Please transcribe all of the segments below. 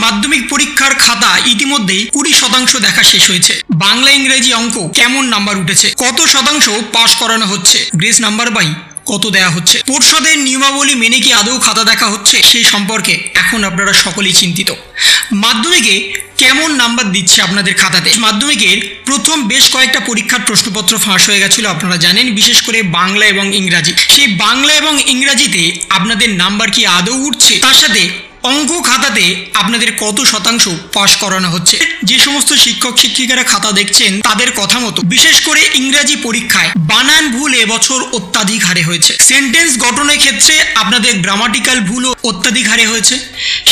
মাধ্যমিক পরীক্ষার খাতা ইতিমধ্যেই 20% দেখা শেষ হয়েছে। বাংলা, ইংরেজি, অঙ্ক কেমন নাম্বার উঠেছে, কত শতাংশ পাস করানো হচ্ছে, গ্রেস নাম্বার বাই কত দেয়া হচ্ছে, পর্ষদের নিয়মাবলী মেনে কি আদৌ খাতা দেখা হচ্ছে, সেই সম্পর্কে এখন আপনারা সকলেই চিন্তিত। মাধ্যমিকে কেমন নাম্বার দিচ্ছে আপনাদের খাতাতে? মাধ্যমিকের প্রথম বেশ কয়েকটা পরীক্ষার প্রশ্নপত্র ফাঁস হয়ে গেছিল, আপনারা জানেন, বিশেষ করে বাংলা এবং ইংরাজি। সেই বাংলা এবং ইংরাজিতে আপনাদের নাম্বার কি আদৌ উঠছে, তার সাথে অঙ্ক খাতাতে আপনাদের কত শতাংশ পাস করানো হচ্ছে। যে সমস্ত শিক্ষক শিক্ষিকারা খাতা দেখছেন তাদের কথা মতো বিশেষ করে ইংরাজি পরীক্ষায় বানান ভুল এবছর অত্যাধিক হারে হয়েছে। সেন্টেন্স গঠনের ক্ষেত্রে আপনাদের গ্রামাটিক্যাল ভুলও অত্যাধিক হারে হয়েছে।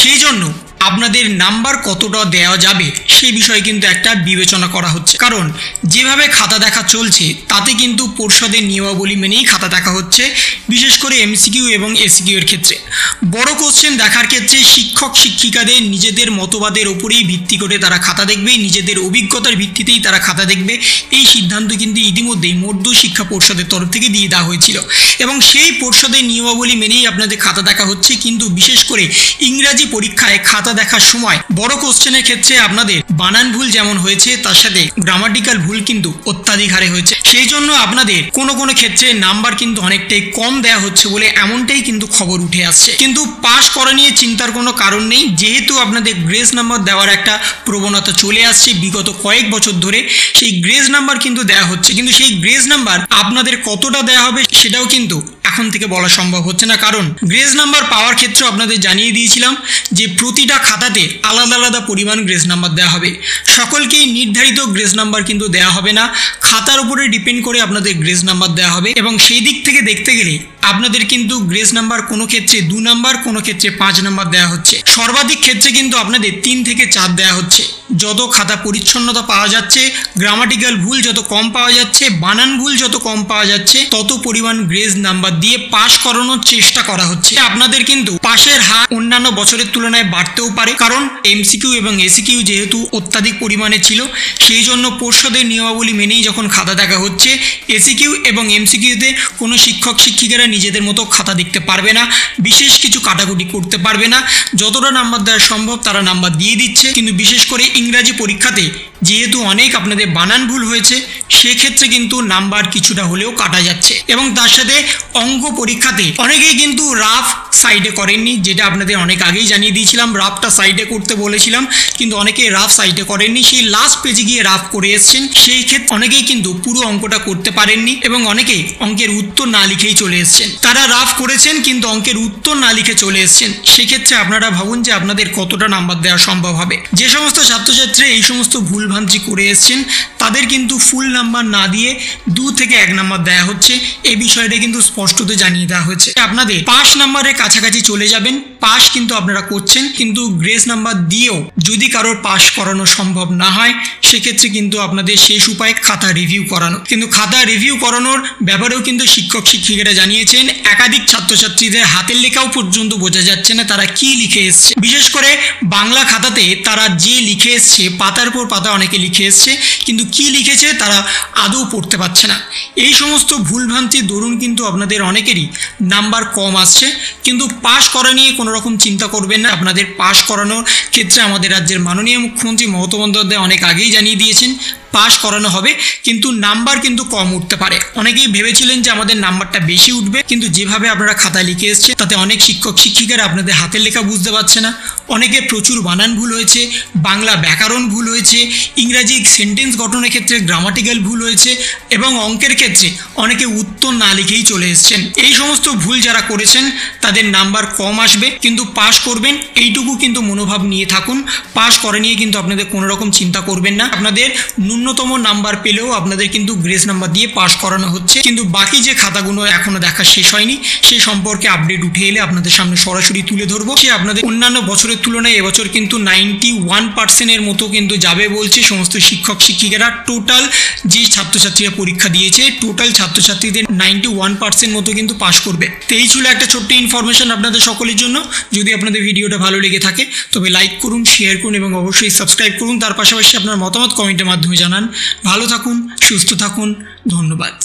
সেই জন্য আপনাদের নাম্বার কতটা দেওয়া যাবে সেই বিষয়ে কিন্তু একটা বিবেচনা করা হচ্ছে। কারণ যেভাবে খাতা দেখা চলছে তাতে কিন্তু পর্ষদের নিয়মাবলী মেনেই খাতা দেখা হচ্ছে, বিশেষ করে এমসিকিউ এবং এসিকিউ এর ক্ষেত্রে। বড় কোশ্চেন দেখার ক্ষেত্রে শিক্ষক শিক্ষিকাদের নিজেদের মতবাদের উপরেই ভিত্তি করে তারা খাতা দেখবে, নিজেদের অভিজ্ঞতার ভিত্তিতেই তারা খাতা দেখবে। এই সিদ্ধান্ত কিন্তু ইতিমধ্যেই মধ্য শিক্ষা পর্ষদের তরফ থেকে দিয়ে দেওয়া হয়েছিল এবং সেই পর্ষদের নিয়মাবলী মেনেই আপনাদের খাতা দেখা হচ্ছে। কিন্তু বিশেষ করে ইংরাজি পরীক্ষায় খাতা দেখার সময় বড় কোশ্চেনের ক্ষেত্রে আপনাদের বানান ভুল যেমন হয়েছে তার সাথে গ্রামাটিক্যাল ভুল কিন্তু অত্যাধিক হারে হয়েছে। সেই জন্য আপনাদের কোনো কোনো ক্ষেত্রে নাম্বার কিন্তু অনেকটাই কম দেওয়া হচ্ছে বলে এমনটাই কিন্তু খবর উঠে আসছে। কিন্তু পাস করা নিয়ে চিন্তার কোনো কারণ নেই, যেহেতু আপনাদের গ্রেস নাম্বার দেওয়ার একটা প্রবণতা চলে আসছে বিগত কয়েক বছর ধরে। সেই গ্রেস নাম্বার কিন্তু দেওয়া হচ্ছে, কিন্তু সেই গ্রেস নাম্বার আপনাদের কতটা দেওয়া হবে সেটাও কিন্তু এখন থেকে বলা সম্ভব হচ্ছে না। কারণ গ্রেস নাম্বার পাওয়ার ক্ষেত্রে আপনাদের জানিয়ে দিয়েছিলাম যে প্রতিটা খাতাতে আলাদা আলাদা পরিমাণ গ্রেস নাম্বার দেওয়া হবে। সকলকেই নির্ধারিত গ্রেস নাম্বার কিন্তু দেওয়া হবে না, খাতার উপরে ডিপেন্ড করে আপনাদের গ্রেস নাম্বার দেওয়া হবে। এবং সেই দিক থেকে দেখতে গেলে আপনাদের কিন্তু গ্রেস নাম্বার কোনো ক্ষেত্রে 2 নাম্বার, কোনো ক্ষেত্রে 5 নাম্বার দেওয়া হচ্ছে। সর্বাধিক ক্ষেত্রে কিন্তু আপনাদের 3 থেকে 4 দেওয়া হচ্ছে। যত খাতা পরিচ্ছন্নতা পাওয়া যাচ্ছে, গ্রামাটিক্যাল ভুল যত কম পাওয়া যাচ্ছে, বানান ভুল যত কম পাওয়া যাচ্ছে, তত পরিমাণ গ্রেস নাম্বার দিয়ে পাস করানোর চেষ্টা করা হচ্ছে। আপনাদের কিন্তু পাশের হার অন্যান্য বছরের তুলনায় বাড়তেও পারে, কারণ এমসিকিউ এবং এসিকিউ যেহেতু অত্যাধিক পরিমাণে ছিল, সেই জন্য পর্ষদের নিয়মাবলী মেনেই যখন খাতা দেখা হচ্ছে, এসিকিউ এবং এমসিকিউতে কোনো শিক্ষক শিক্ষিকারা নিজেদের মতো খাতা দেখতে পারবে না, বিশেষ কিছু কাটাকুটি করতে পারবে না। যতটা নাম্বার দেওয়া সম্ভব তারা নাম্বার দিয়ে দিচ্ছে। কিন্তু বিশেষ করে ইংরাজি পরীক্ষাতে যেহেতু অনেক আপনাদের বানান ভুল হয়েছে, সেক্ষেত্রে কিন্তু নাম্বার কিছুটা হলেও কাটা যাচ্ছে। এবং তার সাথে অঙ্ক পরীক্ষাতে অনেকেই কিন্তু রাফ সাইডে করেননি, যেটা আপনাদের অনেক আগেই জানিয়ে দিয়েছিলাম। রাফটা সাইডে করতে বলেছিলাম, কিন্তু অনেকে রাফ সাইডে করেননি, সেই লাস্ট পেজে গিয়ে রাফ করে এসছেন। সেই ক্ষেত্রে অনেকেই কিন্তু পুরো অঙ্কটা করতে পারেননি এবং অনেকেই অঙ্কের উত্তর না লিখেই চলে এসছেন। তারা রাফ করেছেন কিন্তু অঙ্কের উত্তর না লিখে চলে এসছেন। সেক্ষেত্রে আপনারা ভাবুন যে আপনাদের কতটা নাম্বার দেওয়া সম্ভব হবে। যে সমস্ত ছাত্রছাত্রী এই সমস্ত ভুলভ্রান্তি করে এসছেন তাদের কিন্তু ফুল নাম্বার না দিয়ে 2 থেকে 1 নাম্বার দেওয়া হচ্ছে। এই বিষয়টা কিন্তু স্পষ্টত জানিয়ে দেওয়া হয়েছে। আপনাদের পাস নাম্বারের কাছাকাছি চলে যাবেন, পাস কিন্তু আপনারা করছেন, কিন্তু গ্রেস নাম্বার দিয়েও যদি কারোর পাস করানো সম্ভব না হয় সেক্ষেত্রে কিন্তু আপনাদের শেষ উপায় খাতা রিভিউ করানো। কিন্তু খাতা রিভিউ করানোর ব্যাপারেও কিন্তু শিক্ষক শিক্ষিকারা জানিয়েছেন একাধিক ছাত্রছাত্রীদের হাতের লেখাও পর্যন্ত বোঝা যাচ্ছে না তারা কি লিখে এসছে। বিশেষ করে বাংলা খাতাতে তারা যে লিখে এসছে, পাতার পর পাতা অনেকে লিখে এসছে, কিন্তু কি লিখেছে তারা আদৌ পড়তে পারছে না। এই সমস্ত ভুলভ্রান্তির দরুন কিন্তু আপনাদের অনেকেরই নাম্বার কম আসছে। কিন্তু পাস করা নিয়ে কোনো রকম চিন্তা করবেন না। আপনাদের পাস করানোর ক্ষেত্রে আমাদের রাজ্যের মাননীয় মুখ্যমন্ত্রী মমতা বন্দ্যোপাধ্যায় অনেক আগেই জানিয়ে দিয়েছেন পাস করানো হবে, কিন্তু নাম্বার কিন্তু কম উঠতে পারে। অনেকেই ভেবেছিলেন যে আমাদের নাম্বারটা বেশি উঠবে, কিন্তু যেভাবে আপনারা খাতায় লিখে এসছে তাতে অনেক শিক্ষক শিক্ষিকারা আপনাদের হাতের লেখা বুঝতে পারছে না। অনেকের প্রচুর বানান ভুল হয়েছে, বাংলা ব্যাকরণ ভুল হয়েছে, ইংরাজি সেন্টেন্স গঠনের ক্ষেত্রে গ্রামাটিক্যাল ভুল হয়েছে এবং অঙ্কের ক্ষেত্রে অনেকে উত্তর না লিখেই চলে এসছেন। এই সমস্ত ভুল যারা করেছেন তাদের নাম্বার কম আসবে, কিন্তু পাস করবেন এইটুকু কিন্তু মনোভাব নিয়ে থাকুন। পাস করে নিয়ে কিন্তু আপনাদের কোনো রকম চিন্তা করবেন না। আপনাদের ন্যূনতম নাম্বার পেলেও আপনাদের কিন্তু গ্রেস নাম্বার দিয়ে পাস করানো হচ্ছে। কিন্তু বাকি যে খাতাগুলো এখনো দেখা শেষ হয়নি সেই সম্পর্কে আপডেট উঠে এলে আপনাদের সামনে সরাসরি তুলে ধরবো। সে আপনাদের অন্যান্য বছরের তুলনায় এবছর কিন্তু 91% মতো কিন্তু যাবে বলছে সমস্ত শিক্ষক শিক্ষিকারা। টোটাল যে ছাত্রছাত্রীরা পরীক্ষা দিয়েছে টোটাল ছাত্রছাত্রীদের 91% মতো কিন্তু পাস করবে। তো এই ছিল একটা ছোট্ট ইনফরমেশন আপনাদের সকলের জন্য। যদি আপনাদের ভিডিওটা ভালো লেগে থাকে তবে লাইক করুন, শেয়ার করুন এবং অবশ্যই সাবস্ক্রাইব করুন। তার পাশাপাশি আপনার মতামত কমেন্টের মাধ্যমে জানান। ভালো থাকুন, সুস্থ থাকুন, ধন্যবাদ।